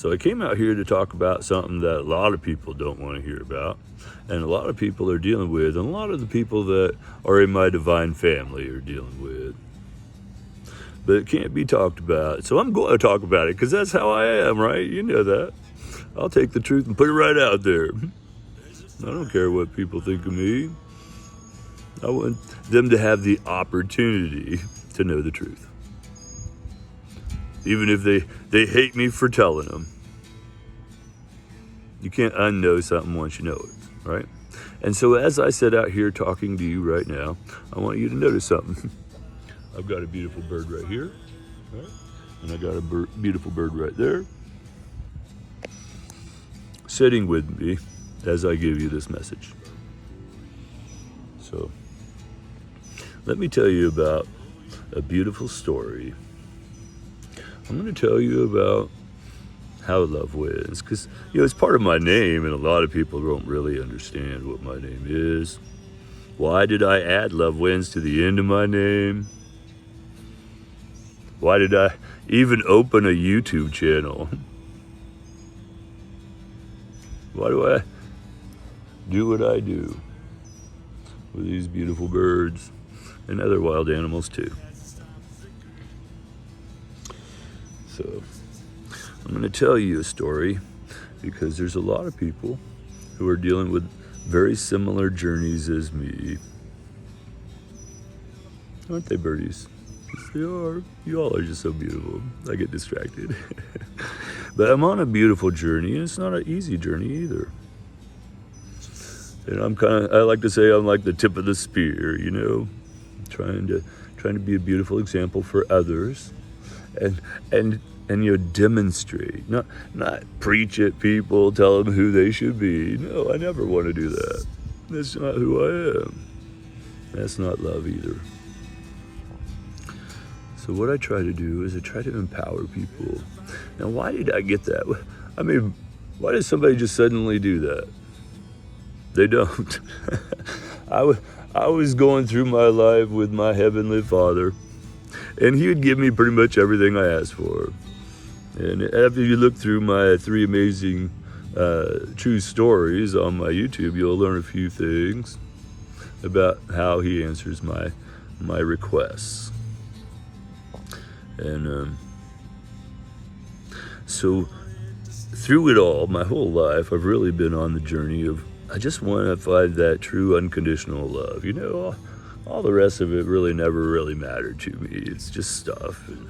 So I came out here to talk about something that a lot of people don't want to hear about, and a lot of people are dealing with, and a lot of the people that are in my divine family are dealing with. But it can't be talked about. So I'm going to talk about it because that's how I am, right? You know that. I'll take the truth and put it right out there. I don't care what people think of me. I want them to have the opportunity to know the truth. Even if they hate me for telling them. You can't unknow something once you know it, right? And so as I sit out here talking to you right now, I want you to notice something. I've got a beautiful bird right here, right? And I got a beautiful bird right there, sitting with me as I give you this message. So let me tell you about a beautiful story. I'm going to tell you about how love wins, because it's part of my name, and a lot of people don't really understand what my name is. Why did I add love wins to the end of my name? Why did I even open a YouTube channel? Why do I do what I do with these beautiful birds and other wild animals too? So I'm going to tell you a story because there's a lot of people who are dealing with very similar journeys as me. Aren't they, birdies? Yes, they are. You all are just so beautiful. I get distracted. But I'm on a beautiful journey, and it's not an easy journey either. And I like to say I'm like the tip of the spear, trying to be a beautiful example for others. And demonstrate, not preach at people, tell them who they should be. No, I never want to do that. That's not who I am. That's not love either. So what I try to do is I try to empower people. Now, why did I get that? I mean, why does somebody just suddenly do that? They don't. I was going through my life with my Heavenly Father, and He would give me pretty much everything I asked for. And after you look through my 3 amazing true stories on my YouTube, you'll learn a few things about how He answers my requests. And so through it all, my whole life, I've really been on the journey of, I just want to find that true unconditional love. All the rest of it really never really mattered to me. It's just stuff. And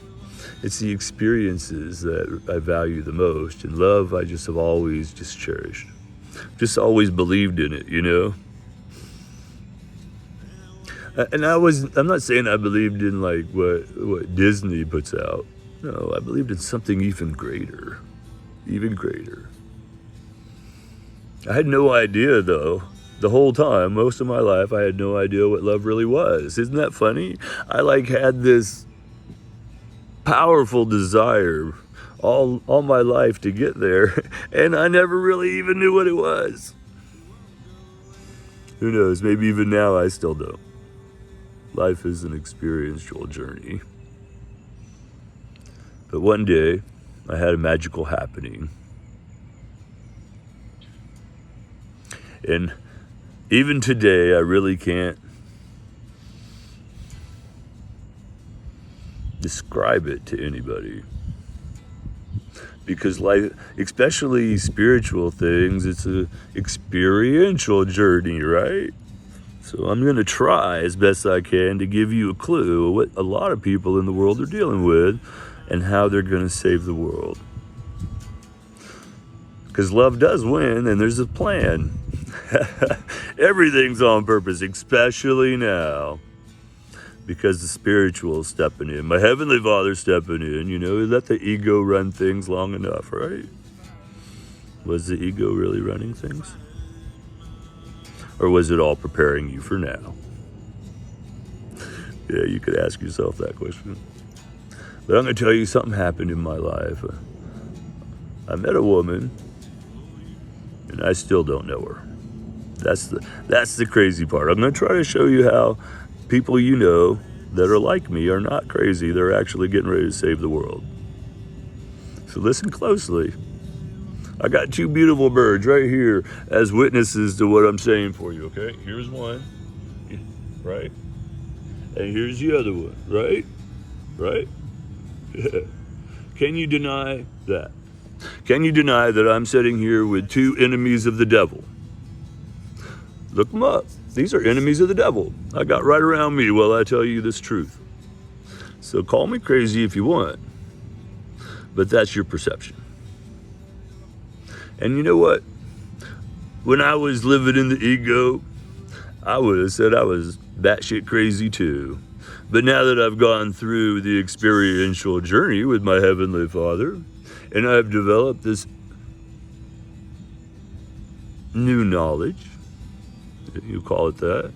it's the experiences that I value the most. And love, I just have always just cherished. Just always believed in it, And I'm not saying I believed in like what Disney puts out. No, I believed in something even greater. Even greater. I had no idea though. The whole time, most of my life, I had no idea what love really was. Isn't that funny? I had this powerful desire all my life to get there, and I never really even knew what it was. Who knows? Maybe even now I still don't. Life is an experiential journey. But one day, I had a magical happening. And even today, I really can't describe it to anybody. Because life, especially spiritual things, it's an experiential journey, right? So I'm going to try as best I can to give you a clue of what a lot of people in the world are dealing with and how they're going to save the world. Because love does win, and there's a plan. Everything's on purpose, especially now. Because the spiritual is stepping in. My Heavenly Father's stepping in, let the ego run things long enough, right? Was the ego really running things? Or was it all preparing you for now? Yeah, you could ask yourself that question. But I'm going to tell you something happened in my life. I met a woman, and I still don't know her. That's the crazy part. I'm going to try to show you how people that are like me are not crazy. They're actually getting ready to save the world. So listen closely. I got two beautiful birds right here as witnesses to what I'm saying for you, okay? Here's one, right? And here's the other one, right? Right? Can you deny that? Can you deny that I'm sitting here with two enemies of the devil? Look them up. These are enemies of the devil. I got right around me while I tell you this truth. So call me crazy if you want, but that's your perception. And you know what? When I was living in the ego, I would have said I was batshit crazy too. But now that I've gone through the experiential journey with my Heavenly Father, and I've developed this new knowledge, you call it that,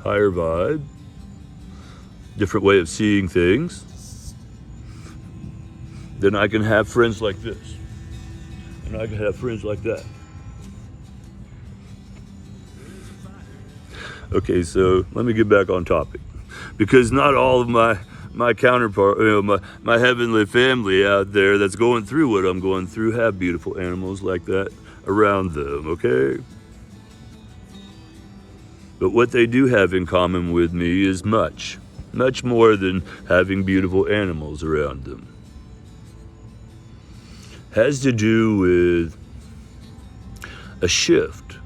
higher vibe, different way of seeing things, then I can have friends like this, and I can have friends like that. Okay, so let me get back on topic, because not all of my counterpart, my heavenly family out there that's going through what I'm going through have beautiful animals like that around them, okay? But what they do have in common with me is much more than having beautiful animals around them. Has to do with a shift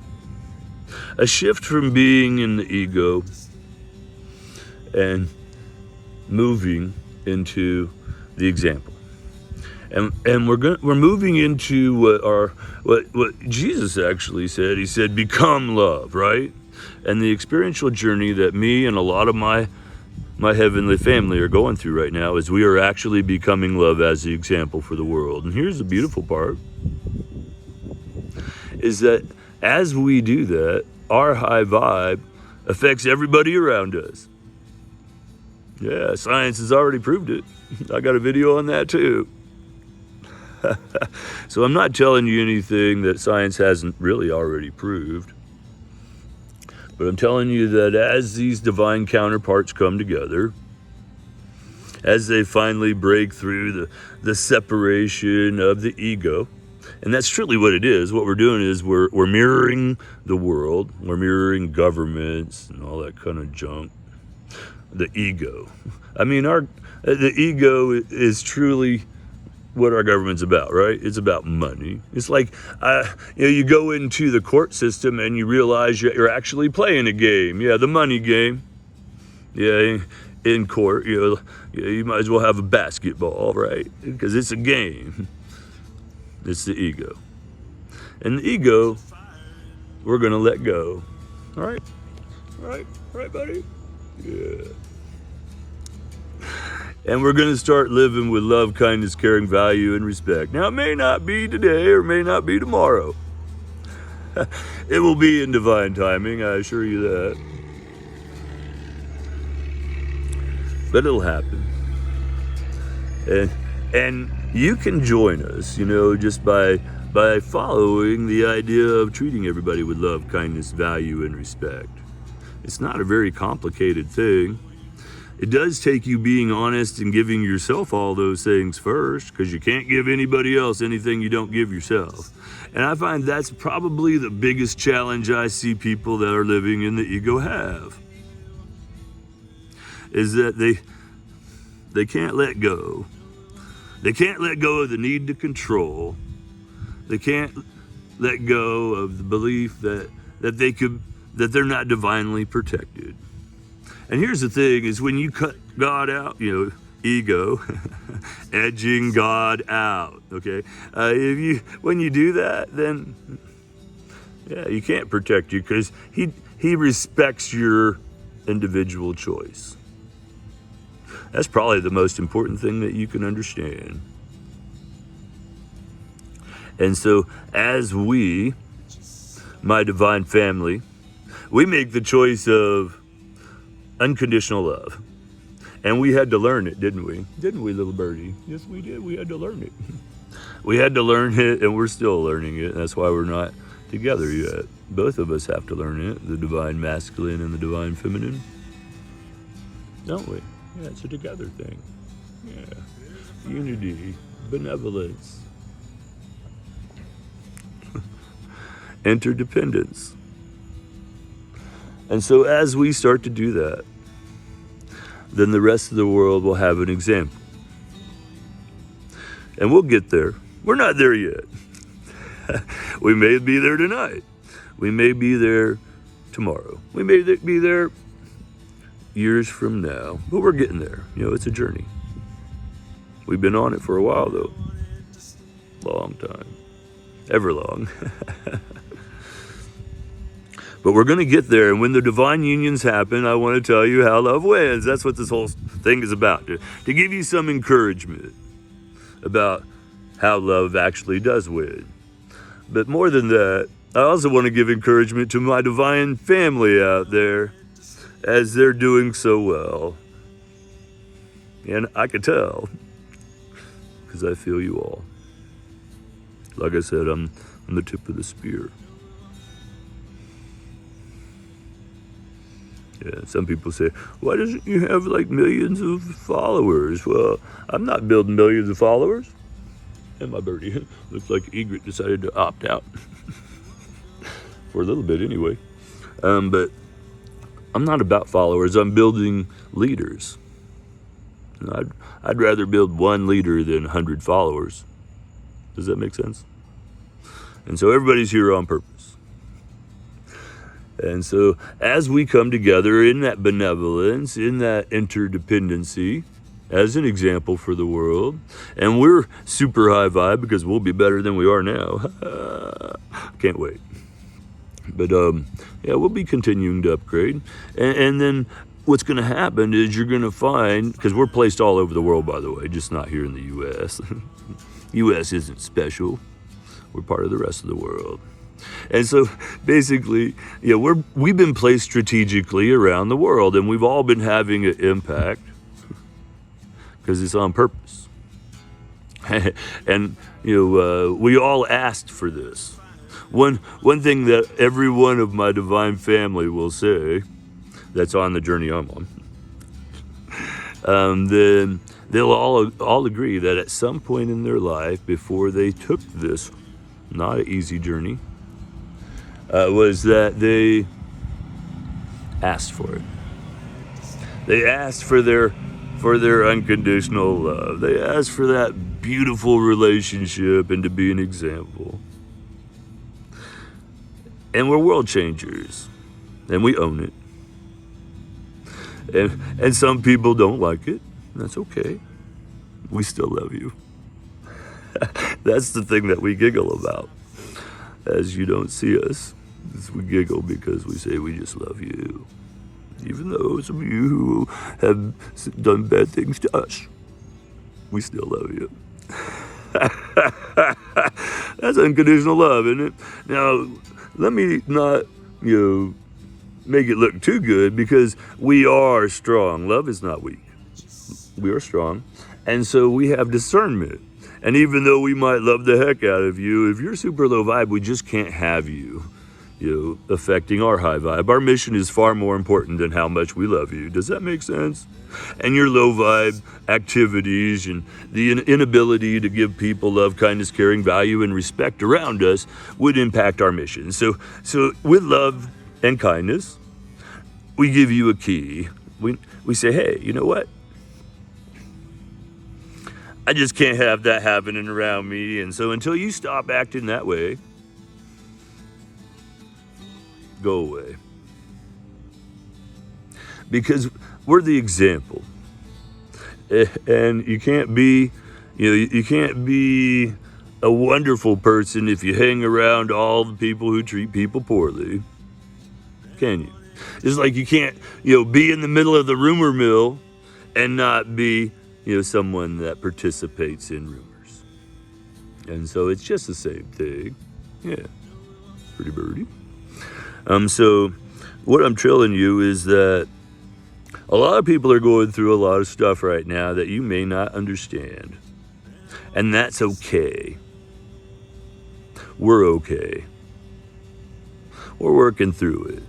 from being in the ego and moving into the example. And we're moving into what Jesus actually said. He said, become love, right? And the experiential journey that me and a lot of my heavenly family are going through right now is we are actually becoming love as the example for the world. And here's the beautiful part, is that as we do that, our high vibe affects everybody around us. Yeah, science has already proved it. I got a video on that too. So I'm not telling you anything that science hasn't really already proved. But I'm telling you that as these divine counterparts come together, as they finally break through the separation of the ego, and that's truly what it is. What we're doing is we're mirroring the world. We're mirroring governments and all that kind of junk. The ego. I mean, the ego is truly what our government's about, right? It's about money. It's like, you go into the court system and you realize you're actually playing a game. Yeah, the money game. Yeah, in court, you might as well have a basketball, right? Because it's a game. It's the ego. And the ego, we're going to let go. All right? All right, buddy? Yeah. And we're going to start living with love, kindness, caring, value, and respect. Now, it may not be today or may not be tomorrow. It will be in divine timing, I assure you that. But it'll happen. And you can join us, just by following the idea of treating everybody with love, kindness, value, and respect. It's not a very complicated thing. It does take you being honest and giving yourself all those things first, because you can't give anybody else anything you don't give yourself. And I find that's probably the biggest challenge I see people that are living in the ego have, is that they can't let go. They can't let go of the need to control. They can't let go of the belief that they're not divinely protected. And here's the thing, is when you cut God out, ego, edging God out, okay? When you do that, then, you can't protect you, because he respects your individual choice. That's probably the most important thing that you can understand. And so as we, my divine family, we make the choice of unconditional love. And we had to learn it, didn't we? Didn't we, little birdie? Yes, we did. We had to learn it. We had to learn it, and we're still learning it. That's why we're not together yet. Both of us have to learn it, the divine masculine and the divine feminine. Don't we? Yeah, it's a together thing. Yeah. Unity, benevolence. interdependence. And so as we start to do that, then the rest of the world will have an example. And we'll get there. We're not there yet. We may be there tonight. We may be there tomorrow. We may be there years from now, but we're getting there. It's a journey. We've been on it for a while, though. Long time. Ever long. But we're going to get there, and when the divine unions happen, I want to tell you how love wins. That's what this whole thing is about, to give you some encouragement about how love actually does win. But more than that, I also want to give encouragement to my divine family out there as they're doing so well. And I can tell, because I feel you all. Like I said, I'm the tip of the spear. Yeah, some people say, why doesn't you have like millions of followers? Well, I'm not building millions of followers. And my birdie looks like Egret decided to opt out. For a little bit anyway. But I'm not about followers. I'm building leaders. I'd rather build one leader than 100 followers. Does that make sense? And so everybody's here on purpose. And so as we come together in that benevolence, in that interdependency, as an example for the world, and we're super high vibe because we'll be better than we are now. Can't wait. But we'll be continuing to upgrade. And then what's going to happen is you're going to find, because we're placed all over the world, by the way, just not here in the U.S. U.S. isn't special. We're part of the rest of the world. And so basically, we've been placed strategically around the world, and we've all been having an impact because it's on purpose. And we all asked for this. One thing that every one of my divine family will say, that's on the journey I'm on, then they'll all agree that at some point in their life, before they took this not an easy journey, was that they asked for it. They asked for their unconditional love. They asked for that beautiful relationship and to be an example. And we're world changers, and we own it. And some people don't like it. That's okay. We still love you. That's the thing that we giggle about. As you don't see us, we giggle because we say we just love you. Even though some of you who have done bad things to us, we still love you. That's unconditional love, isn't it? Now, let me not, make it look too good, because we are strong. Love is not weak. We are strong. And so we have discernment. And even though we might love the heck out of you, if you're super low vibe, we just can't have you, affecting our high vibe. Our mission is far more important than how much we love you. Does that make sense? And your low vibe activities and the inability to give people love, kindness, caring, value, and respect around us would impact our mission. So with love and kindness, we give you a key. We say, hey, you know what? I just can't have that happening around me. And so until you stop acting that way, go away. Because we're the example. And you can't be, you can't be a wonderful person if you hang around all the people who treat people poorly. Can you? It's like you can't, be in the middle of the rumor mill and not be, someone that participates in rumors. And so it's just the same thing. Yeah. Pretty birdie. So what I'm telling you is that a lot of people are going through a lot of stuff right now that you may not understand. And that's okay. We're okay. We're working through it.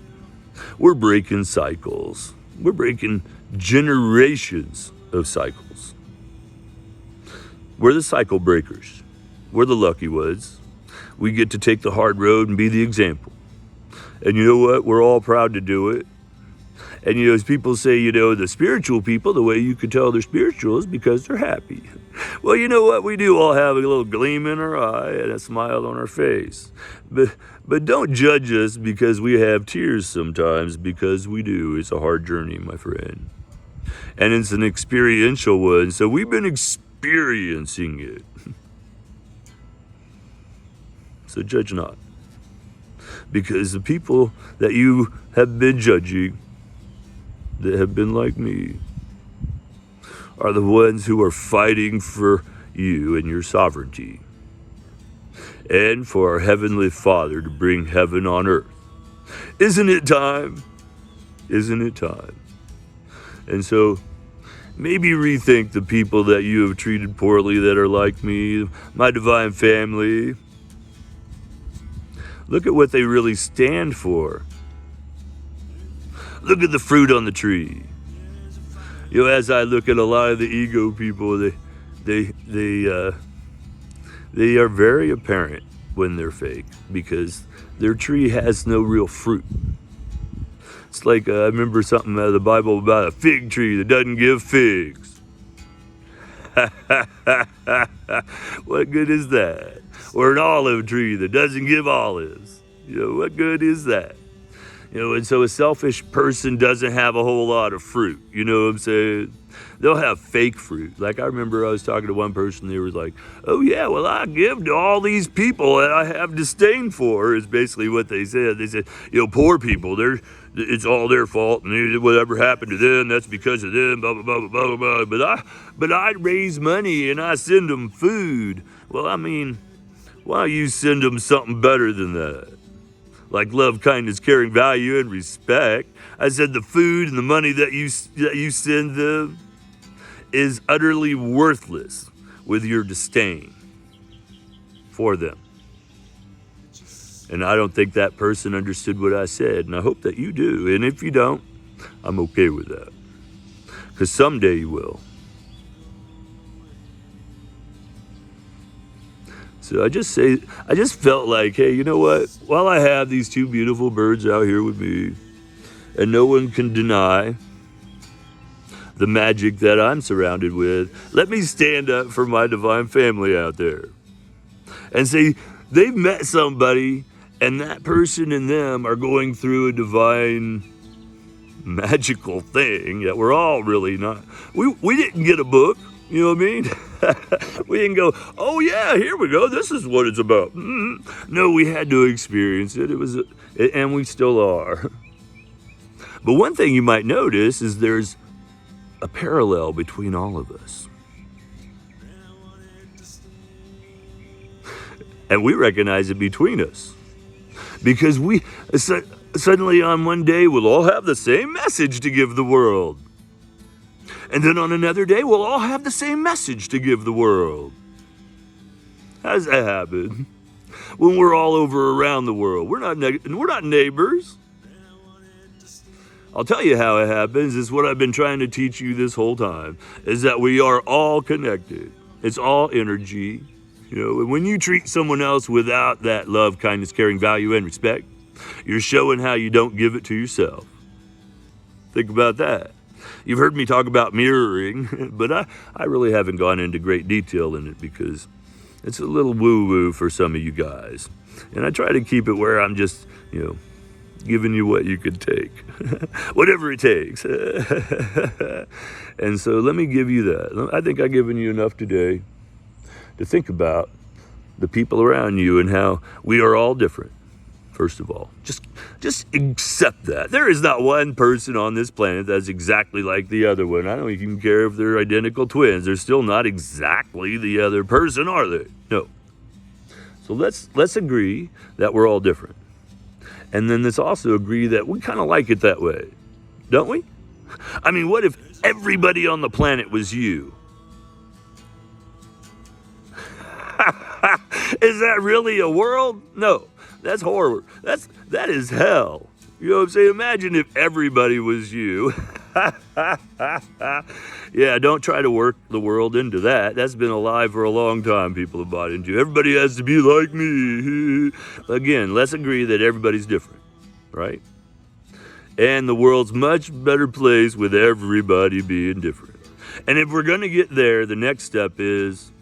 We're breaking cycles. We're breaking generations of cycles. We're the cycle breakers. We're the lucky ones. we get to take the hard road and be the example. And you know what? We're all proud to do it. And, as people say, the spiritual people, the way you can tell they're spiritual is because they're happy. Well, you know what? We do all have a little gleam in our eye and a smile on our face. But don't judge us because we have tears sometimes, because we do. It's a hard journey, my friend. And it's an experiential one, so we've been experiencing it. So judge not. Because the people that you have been judging, that have been like me, are the ones who are fighting for you and your sovereignty, and for our Heavenly Father to bring heaven on earth. Isn't it time? Isn't it time? And so maybe rethink the people that you have treated poorly that are like me, my divine family. Look at what they really stand for. Look at the fruit on the tree. As I look at a lot of the ego people, they are very apparent when they're fake, because their tree has no real fruit. It's like, I remember something out of the Bible about a fig tree that doesn't give figs. What good is that? Or an olive tree that doesn't give olives. What good is that? And so a selfish person doesn't have a whole lot of fruit. You know what I'm saying? They'll have fake fruit. Like, I remember I was talking to one person, they were like, oh yeah, well, I give to all these people that I have disdain for, is basically what they said. They said, poor people, it's all their fault, and whatever happened to them, that's because of them, blah, blah, blah, blah, blah, blah. But I raise money and I send them food. Well, I mean, why don't you send them something better than that? Like love, kindness, caring, value, and respect. I said the food and the money that you send them is utterly worthless with your disdain for them. And I don't think that person understood what I said, and I hope that you do. And if you don't, I'm okay with that, because someday you will. So I just felt like, hey, you know what? While I have these two beautiful birds out here with me, and no one can deny the magic that I'm surrounded with, let me stand up for my divine family out there and say they've met somebody, and that person and them are going through a divine magical thing that we're all really not. We didn't get a book. You know what I mean? We didn't go, oh yeah, here we go, this is what it's about. No, we had to experience it. And we still are. But one thing you might notice is there's a parallel between all of us. And we recognize it between us. Because we suddenly on one day we'll all have the same message to give the world. And then on another day, we'll all have the same message to give the world. How does that happen? When we're all over around the world, we're not neighbors. I'll tell you how it happens. It's what I've been trying to teach you this whole time, is that we are all connected. It's all energy. And when you treat someone else without that love, kindness, caring, value, and respect, you're showing how you don't give it to yourself. Think about that. You've heard me talk about mirroring, but I really haven't gone into great detail in it because it's a little woo-woo for some of you guys. And I try to keep it where I'm just, giving you what you can take, whatever it takes. And so let me give you that. I think I've given you enough today to think about the people around you and how we are all different. First of all, just accept that. There is not one person on this planet that's exactly like the other one. I don't even care if they're identical twins. They're still not exactly the other person, are they? No. So let's agree that we're all different. And then let's also agree that we kind of like it that way, don't we? I mean, what if everybody on the planet was you? Is that really a world? No. That's horror. That is hell. You know what I'm saying? Imagine if everybody was you. Yeah, don't try to work the world into that. That's been a lie for a long time. People have bought into. Everybody has to be like me. Again, let's agree that everybody's different, right? And the world's much better place with everybody being different. And if we're going to get there, the next step is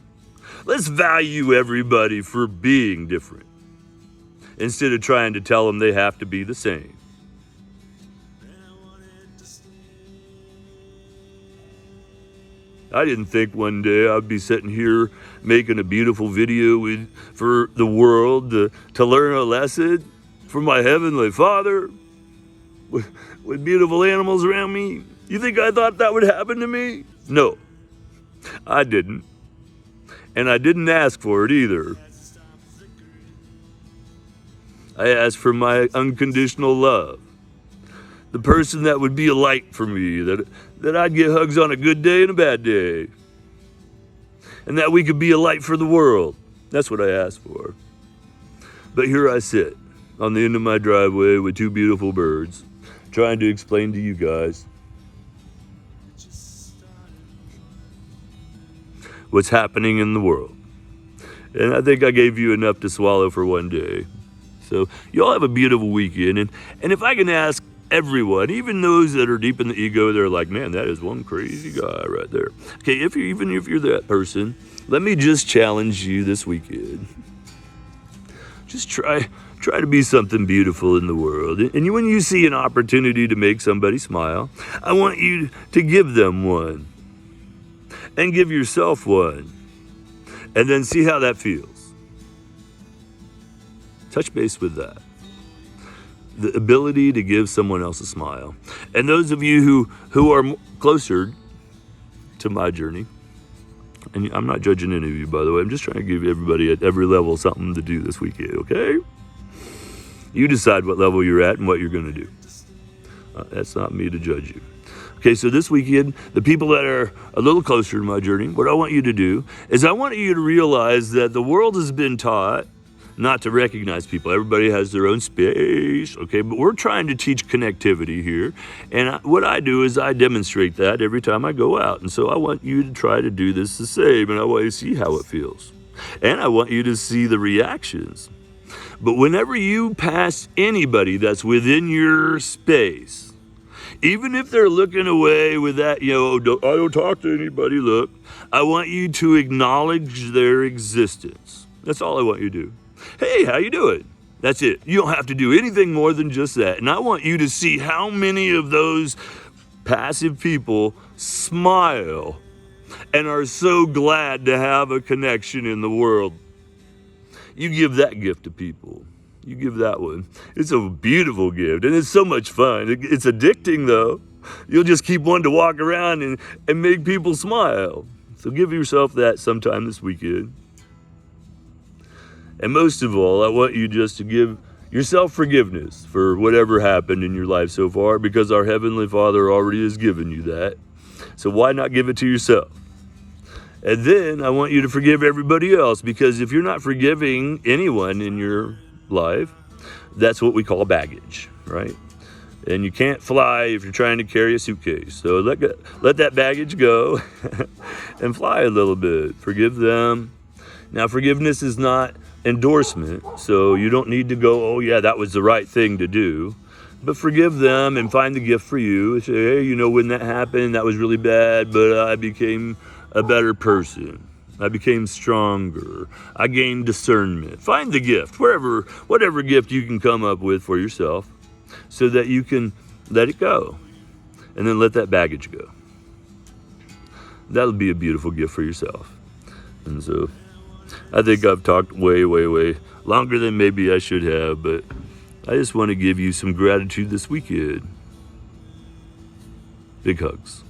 let's value everybody for being different instead of trying to tell them they have to be the same. I didn't think one day I'd be sitting here making a beautiful video for the world to learn a lesson from my Heavenly Father with beautiful animals around me. You think I thought that would happen to me? No, I didn't. And I didn't ask for it either. I asked for my unconditional love. The person that would be a light for me, that I'd get hugs on a good day and a bad day. And that we could be a light for the world. That's what I asked for. But here I sit on the end of my driveway with two beautiful birds, trying to explain to you guys what's happening in the world. And I think I gave you enough to swallow for one day. So you all have a beautiful weekend. And if I can ask everyone, even those that are deep in the ego, they're like, man, that is one crazy guy right there. Okay, even if you're that person, let me just challenge you this weekend. Just try to be something beautiful in the world. And when you see an opportunity to make somebody smile, I want you to give them one. And give yourself one. And then see how that feels. Touch base with that. The ability to give someone else a smile. And those of you who are closer to my journey, and I'm not judging any of you, by the way, I'm just trying to give everybody at every level something to do this weekend, okay? You decide what level you're at and what you're going to do. That's not me to judge you. Okay, so this weekend, the people that are a little closer to my journey, what I want you to do is I want you to realize that the world has been taught not to recognize people. Everybody has their own space, okay? But we're trying to teach connectivity here. And what I do is I demonstrate that every time I go out. And so I want you to try to do this the same. And I want you to see how it feels. And I want you to see the reactions. But whenever you pass anybody that's within your space, even if they're looking away with that, I don't talk to anybody look, I want you to acknowledge their existence. That's all I want you to do. Hey, how you doing? That's it. You don't have to do anything more than just that. And I want you to see how many of those passive people smile and are so glad to have a connection in the world. You give that gift to people. You give that one. It's a beautiful gift, and it's so much fun. It's addicting, though. You'll just keep wanting to walk around and make people smile. So give yourself that sometime this weekend. And most of all, I want you just to give yourself forgiveness for whatever happened in your life so far, because our Heavenly Father already has given you that. So why not give it to yourself? And then I want you to forgive everybody else, because if you're not forgiving anyone in your life, that's what we call baggage, right? And you can't fly if you're trying to carry a suitcase. So let that baggage go and fly a little bit. Forgive them. Now, forgiveness is not endorsement, so you don't need to go, oh yeah, that was the right thing to do. But forgive them and find the gift for you. Say, hey, when that happened, that was really bad, but I became a better person. I became stronger. I gained discernment. Find the gift, whatever gift you can come up with for yourself, so that you can let it go. And then let that baggage go. That'll be a beautiful gift for yourself. And so I think I've talked way, way, way longer than maybe I should have, but I just want to give you some gratitude this weekend. Big hugs.